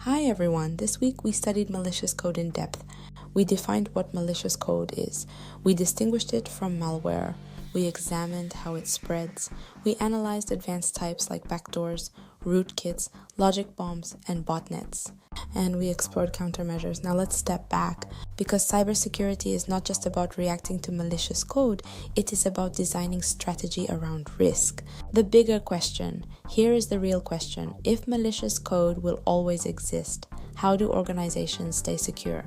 Hi everyone, this week we studied malicious code in depth. We defined what malicious code is. We distinguished it from malware. We examined how it spreads. We analyzed advanced types like backdoors, rootkits, logic bombs, and botnets. And we explored countermeasures. Now let's step back, because cybersecurity is not just about reacting to malicious code, it is about designing strategy around risk. The bigger question, here is the real question: if malicious code will always exist, how do organizations stay secure?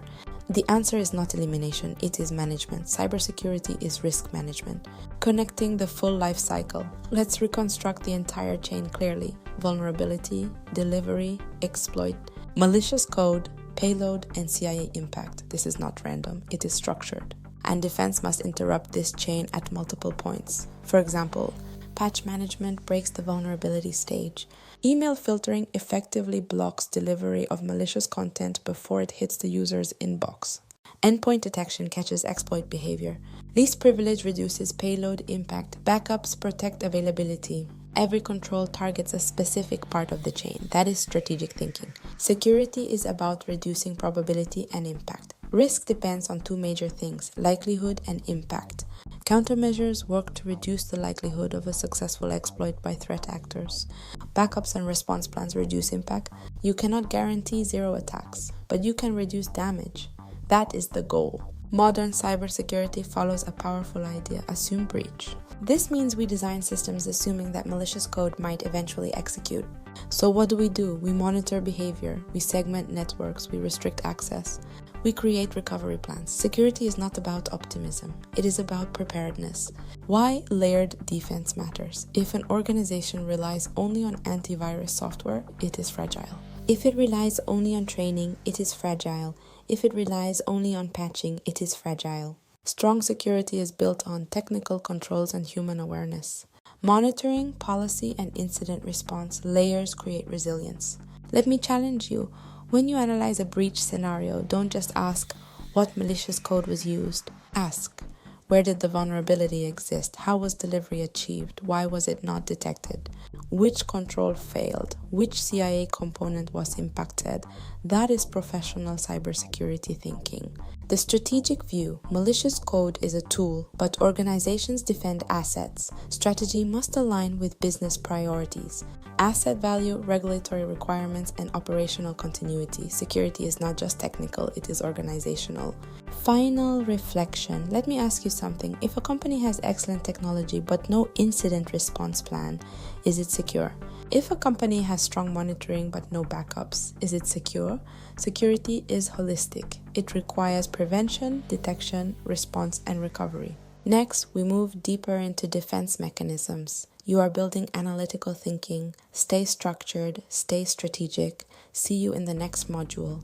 The answer is not elimination, it is management. Cybersecurity is risk management. Connecting the full life cycle. Let's reconstruct the entire chain clearly. Vulnerability, delivery, exploit, malicious code, payload, and CIA impact. This is not random, it is structured. And defense must interrupt this chain at multiple points. For example, patch management breaks the vulnerability stage. Email filtering effectively blocks delivery of malicious content before it hits the user's inbox. Endpoint detection catches exploit behavior. Least privilege reduces payload impact. Backups protect availability. Every control targets a specific part of the chain. That is strategic thinking. Security is about reducing probability and impact. Risk depends on two major things: likelihood and impact. Countermeasures work to reduce the likelihood of a successful exploit by threat actors. Backups and response plans reduce impact. You cannot guarantee zero attacks, but you can reduce damage. That is the goal. Modern cybersecurity follows a powerful idea: assume breach. This means we design systems assuming that malicious code might eventually execute. So what do? We monitor behavior, we segment networks, we restrict access, we create recovery plans. Security is not about optimism, it is about preparedness. Why layered defense matters. If an organization relies only on antivirus software, it is fragile. If it relies only on training, it is fragile. If it relies only on patching, it is fragile. Strong security is built on technical controls and human awareness. Monitoring, policy, and incident response layers create resilience. Let me challenge you. When you analyze a breach scenario, don't just ask what malicious code was used. Ask, where did the vulnerability exist? How was delivery achieved? Why was it not detected? Which control failed? Which CIA component was impacted? That is professional cybersecurity thinking. The strategic view: malicious code is a tool, but organizations defend assets. Strategy must align with business priorities. Asset value, regulatory requirements, and operational continuity. Security is not just technical, it is organizational. Final reflection. Let me ask you something. If a company has excellent technology but no incident response plan, is it secure? If a company has strong monitoring but no backups, is it secure? Security is holistic. It requires prevention, detection, response, and recovery. Next, we move deeper into defense mechanisms. You are building analytical thinking. Stay structured, stay strategic. See you in the next module.